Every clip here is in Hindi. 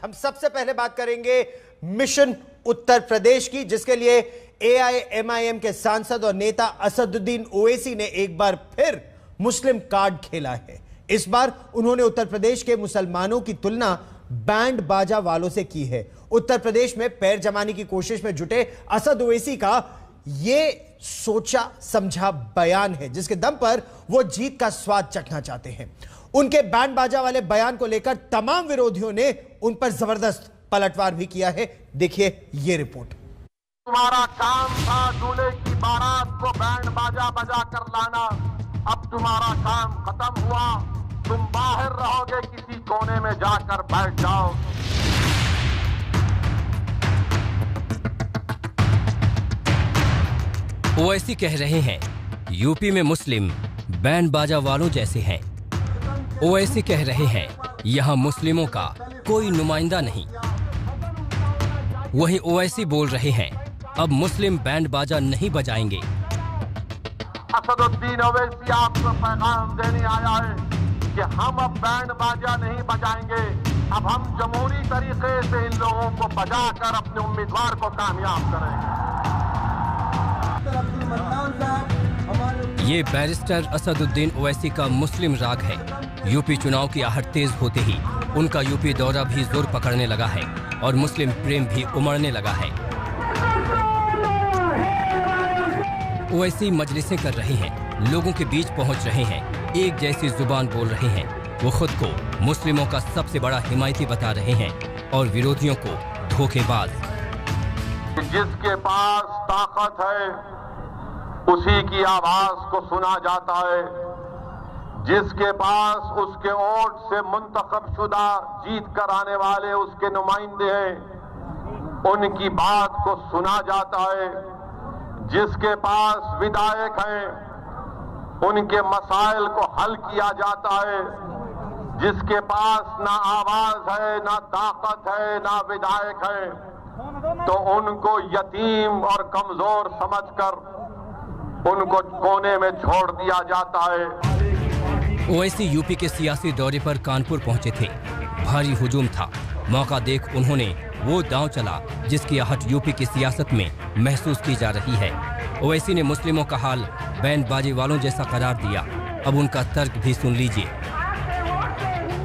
हम सबसे पहले बात करेंगे मिशन उत्तर प्रदेश की, जिसके लिए एआईएमआईएम के सांसद और नेता असदुद्दीन ओवैसी ने एक बार फिर मुस्लिम कार्ड खेला है। इस बार उन्होंने उत्तर प्रदेश के मुसलमानों की तुलना बैंड बाजा वालों से की है। उत्तर प्रदेश में पैर जमाने की कोशिश में जुटे असद ओवैसी का यह सोचा समझा बयान है, जिसके दम पर वो जीत का स्वाद चखना चाहते हैं। उनके बैंड बाजा वाले बयान को लेकर तमाम विरोधियों ने उन पर जबरदस्त पलटवार भी किया है। देखिए ये रिपोर्ट। तुम्हारा काम था दूल्हे की बारात को बैंड बाजा बजा कर लाना, अब तुम्हारा काम खत्म हुआ। तुम बाहर रहोगे, किसी कोने में जाकर बैठ जाओ। ओवैसी कह रहे हैं यूपी में मुस्लिम बैंड बाजा वालों जैसे हैं। ओवैसी कह रहे हैं यहां मुस्लिमों का कोई नुमाइंदा नहीं। वहीं ओवैसी बोल रहे हैं अब मुस्लिम बैंड बाजा नहीं बजाएंगे। असदुद्दीन ओवैसी आपको पैगाम देने आया है कि हम अब बैंड बाजा नहीं बजाएंगे, अब हम जमहूरी तरीके से इन लोगों को बजाकर अपने उम्मीदवार को कामयाब करेंगे। ये बैरिस्टर असदुद्दीन ओवैसी का मुस्लिम राग है। यूपी चुनाव की आहट तेज होते ही उनका यूपी दौरा भी जोर पकड़ने लगा है और मुस्लिम प्रेम भी उमड़ने लगा है। ओवैसी मजलिसें कर रहे हैं, लोगों के बीच पहुंच रहे हैं, एक जैसी जुबान बोल रहे हैं। वो खुद को मुस्लिमों का सबसे बड़ा हिमायती बता रहे हैं और विरोधियों को धोखेबाज। जिसके पास ताकत है उसी की आवाज को सुना जाता है, जिसके पास उसके वोट से मुंतखब शुदा जीत कर आने वाले उसके नुमाइंदे हैं, उनकी बात को सुना जाता है। जिसके पास विधायक हैं उनके मसाइल को हल किया जाता है। जिसके पास ना आवाज है, ना ताकत है, ना विधायक है, तो उनको यतीम और कमजोर समझकर उनको कोने में छोड़ दिया जाता है। ओवैसी यूपी के सियासी दौरे पर कानपुर पहुंचे थे। भारी हुजूम था। मौका देख उन्होंने वो दांव चला जिसकी आहट यूपी की सियासत में महसूस की जा रही है। ओवैसी ने मुस्लिमों का हाल बैंड बाजे वालों जैसा करार दिया। अब उनका तर्क भी सुन लीजिए।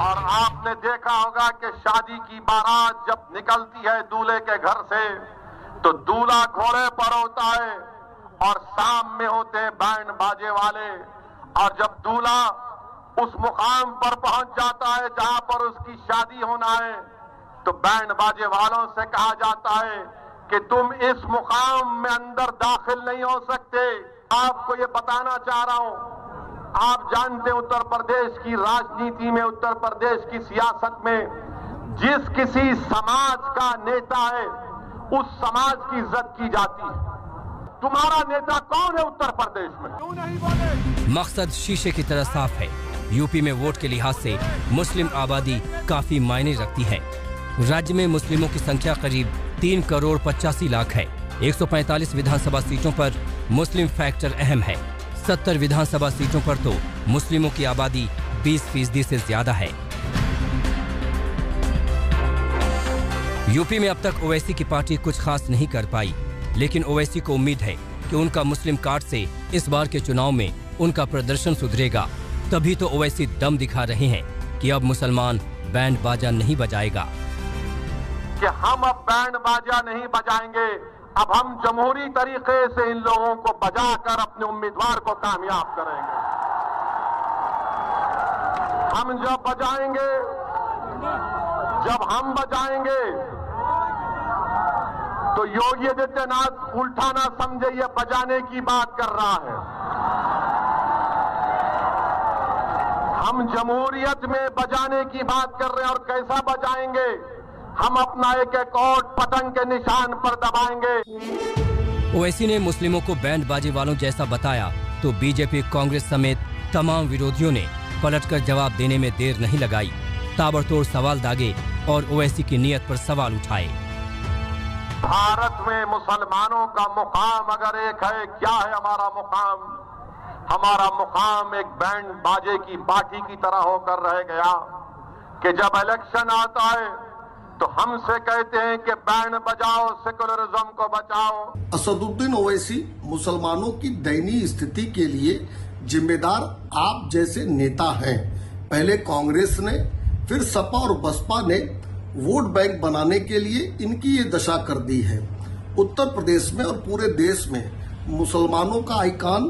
और आपने देखा होगा कि शादी की बारात जब निकलती है दूल्हे के घर से, तो दूल्हा घोड़े पर होता है और सामने होते हैं बैंड बाजे वाले। और जब दूल्हा उस मुकाम पर पहुंच जाता है जहां पर उसकी शादी होना है, तो बैंड बाजे वालों से कहा जाता है कि तुम इस मुकाम में अंदर दाखिल नहीं हो सकते। आपको ये बताना चाह रहा हूं, आप जानते हैं उत्तर प्रदेश की राजनीति में, उत्तर प्रदेश की सियासत में जिस किसी समाज का नेता है उस समाज की इज्जत की जाती है। तुम्हारा नेता कौन है उत्तर प्रदेश में? क्यों नहीं बोले? मकसद शीशे की तरह साफ है। यूपी में वोट के लिहाज से मुस्लिम आबादी काफी मायने रखती है। राज्य में मुस्लिमों की संख्या करीब 3 करोड़ 85 लाख है। 145 विधानसभा सीटों पर मुस्लिम फैक्टर अहम है। 70 विधानसभा सीटों पर तो मुस्लिमों की आबादी 20% से ज्यादा है। यूपी में अब तक ओवैसी की पार्टी कुछ खास नहीं कर पाई, लेकिन ओवैसी को उम्मीद है कि उनका मुस्लिम कार्ड से इस बार के चुनाव में उनका प्रदर्शन सुधरेगा। तभी तो ओवैसी दम दिखा रहे हैं कि अब मुसलमान बैंड बाजा नहीं बजाएगा। कि हम अब बैंड बाजा नहीं बजाएंगे, अब हम जमहूरी तरीके से इन लोगों को बजाकर अपने उम्मीदवार को कामयाब करेंगे। हम जब बजाएंगे, जब हम बजाएंगे तो योगी आदित्यनाथ उल्टा ना समझे ये बजाने की बात कर रहा है। हम जमहूरियत में बजाने की बात कर रहे हैं। और कैसा बजाएंगे? हम अपना एक एक ओट पतंग के निशान पर दबाएंगे। ओवैसी ने मुस्लिमों को बैंड बाजे वालों जैसा बताया तो बीजेपी, कांग्रेस समेत तमाम विरोधियों ने पलटकर जवाब देने में देर नहीं लगाई। ताबड़तोड़ सवाल दागे और ओवैसी की नीयत पर सवाल उठाए। भारत में मुसलमानों का मुकाम अगर एक है, क्या है हमारा मुकाम? हमारा मुकाम एक बैंड बाजे की पार्टी की तरह होकर रह गया कि जब इलेक्शन आता है तो हमसे कहते हैं कि बैंड बजाओ, सेकुलरिज्म को बचाओ। असदुद्दीन ओवैसी मुसलमानों की दयनीय स्थिति के लिए जिम्मेदार आप जैसे नेता हैं। पहले कांग्रेस ने, फिर सपा और बसपा ने वोट बैंक बनाने के लिए इनकी ये दशा कर दी है। उत्तर प्रदेश में और पूरे देश में मुसलमानों का आइकॉन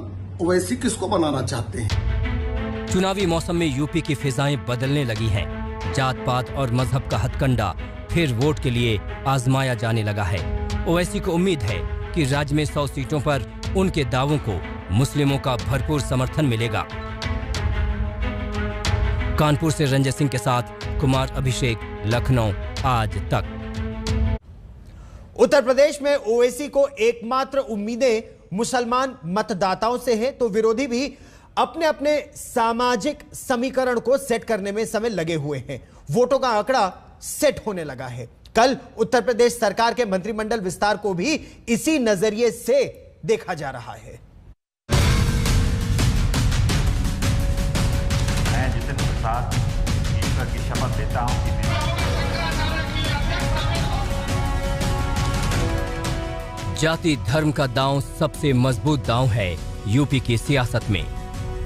ओवैसी किसको बनाना चाहते हैं? चुनावी मौसम में यूपी की फिजाएं बदलने लगी हैं। जात पात और मजहब का हथकंडा फिर वोट के लिए आजमाया जाने लगा है। ओवैसी को उम्मीद है कि राज्य में 100 सीटों पर उनके दावों को मुस्लिमों का भरपूर समर्थन मिलेगा। कानपुर से रंजय सिंह के साथ कुमार अभिषेक, लखनऊ आज तक। उत्तर प्रदेश में ओवैसी को एकमात्र उम्मीदें मुसलमान मतदाताओं से है, तो विरोधी भी अपने अपने सामाजिक समीकरण को सेट करने में समय लगे हुए हैं। वोटों का आंकड़ा सेट होने लगा है। कल उत्तर प्रदेश सरकार के मंत्रिमंडल विस्तार को भी इसी नजरिए से देखा जा रहा है। मैं जितेंद्र प्रसाद ईश्वर की शपथ लेता हूं कि जाति धर्म का दांव सबसे मजबूत दांव है यूपी की सियासत में।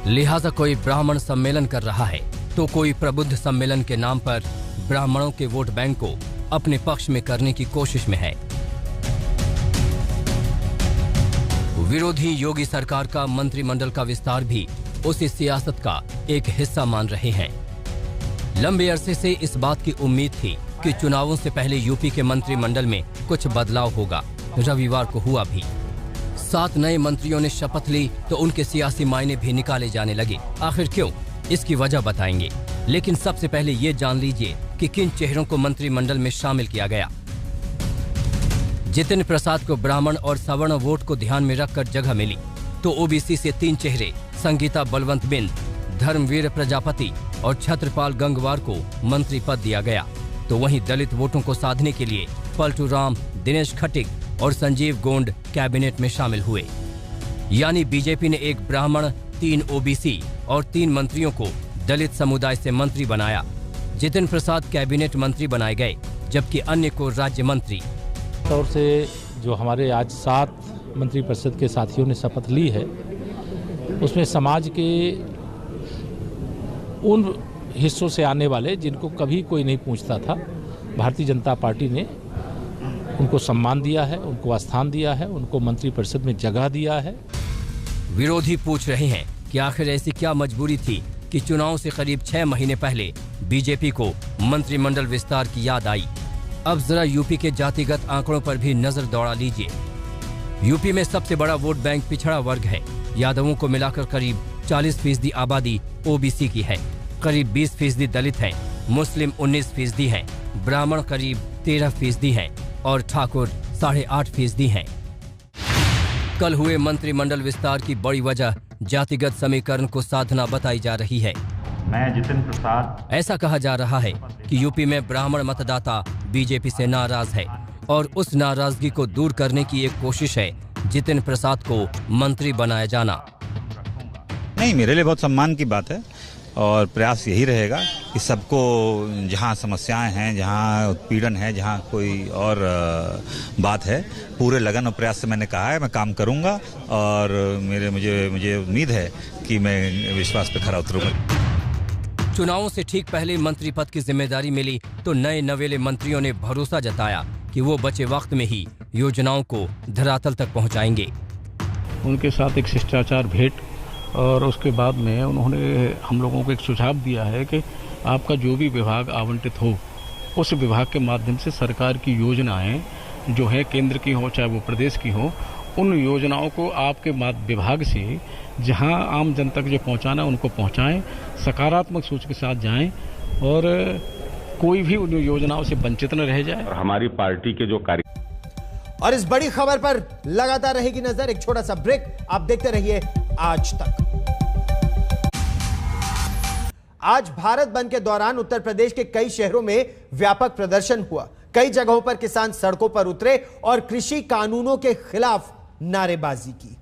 लिहाजा कोई ब्राह्मण सम्मेलन कर रहा है तो कोई प्रबुद्ध सम्मेलन के नाम पर ब्राह्मणों के वोट बैंक को अपने पक्ष में करने की कोशिश में है। विरोधी योगी सरकार का मंत्रिमंडल का विस्तार भी उसी सियासत का एक हिस्सा मान रहे हैं। लंबे अरसे से इस बात की उम्मीद थी कि चुनावों से पहले यूपी के मंत्रिमंडल में कुछ बदलाव होगा। रविवार को हुआ भी। 7 नए मंत्रियों ने शपथ ली तो उनके सियासी मायने भी निकाले जाने लगे। आखिर क्यों? इसकी वजह बताएंगे, लेकिन सबसे पहले ये जान लीजिए कि किन चेहरों को मंत्रिमंडल में शामिल किया गया। जितेंद्र प्रसाद को ब्राह्मण और सवर्ण वोट को ध्यान में रखकर जगह मिली, तो ओबीसी से 3 चेहरे संगीता बलवंत बिंद, धर्मवीर प्रजापति और छत्रपाल गंगवार को मंत्री पद दिया गया। तो वहीं दलित वोटों को साधने के लिए पलटू राम, दिनेश खटिक और संजीव गोंड कैबिनेट में शामिल हुए। यानी बीजेपी ने एक ब्राह्मण, 3 ओबीसी और 3 मंत्रियों को दलित समुदाय से मंत्री बनाया। जितेंद्र प्रसाद कैबिनेट मंत्री बनाए गए, जबकि अन्य को राज्य मंत्री। तौर से जो हमारे आज 7 मंत्रिपरिषद के साथियों ने शपथ ली है, उसमें समाज के उन हिस्सों से आने वाले जिनको कभी कोई नहीं पूछता था, भारतीय जनता पार्टी ने उनको सम्मान दिया है, उनको स्थान दिया है, उनको मंत्रिपरिषद में जगह दिया है। विरोधी पूछ रहे हैं कि आखिर ऐसी क्या मजबूरी थी कि चुनाव से करीब 6 महीने पहले बीजेपी को मंत्रिमंडल विस्तार की याद आई। अब जरा यूपी के जातिगत आंकड़ों पर भी नजर दौड़ा लीजिए। यूपी में सबसे बड़ा वोट बैंक पिछड़ा वर्ग है। यादवों को मिलाकर करीब 40% आबादी ओबीसी की है, करीब 20% दलित हैं, मुस्लिम 19% हैं, ब्राह्मण करीब 13% हैं और ठाकुर 8.5% हैं। कल हुए मंत्रिमंडल विस्तार की बड़ी वजह जातिगत समीकरण को साधना बताई जा रही है। मैं जितेंद्र प्रसाद। ऐसा कहा जा रहा है कि यूपी में ब्राह्मण मतदाता बीजेपी से नाराज है और उस नाराजगी को दूर करने की एक कोशिश है जितेंद्र प्रसाद को मंत्री बनाया जाना। नहीं, मेरे लिए बहुत सम्मान की बात है और प्रयास यही रहेगा कि सबको, जहाँ समस्याएं हैं, जहाँ उत्पीड़न है, जहाँ कोई और बात है, पूरे लगन और प्रयास से मैंने कहा है मैं काम करूंगा और मुझे उम्मीद है कि मैं विश्वास पे खरा उतरूंगा। चुनावों से ठीक पहले मंत्री पद की जिम्मेदारी मिली तो नए नवेले मंत्रियों ने भरोसा जताया कि वो बचे वक्त में ही योजनाओं को धरातल तक पहुंचाएंगे। उनके साथ एक शिष्टाचार भेंट और उसके बाद में उन्होंने हम लोगों को एक सुझाव दिया है कि आपका जो भी विभाग आवंटित हो, उस विभाग के माध्यम से सरकार की योजनाएं जो है केंद्र की हो चाहे वो प्रदेश की हो, उन योजनाओं को आपके विभाग से जहां आम जन तक जो पहुंचाना उनको पहुंचाएं, सकारात्मक सोच के साथ जाएं और कोई भी उन योजनाओं से वंचित न रह जाए। हमारी पार्टी के जो कार्य और इस बड़ी खबर पर लगातार रहेगी नजर। एक छोटा सा ब्रेक, आप देखते रहिए आज तक। आज भारत बंद के दौरान उत्तर प्रदेश के कई शहरों में व्यापक प्रदर्शन हुआ। कई जगहों पर किसान सड़कों पर उतरे और कृषि कानूनों के खिलाफ नारेबाजी की।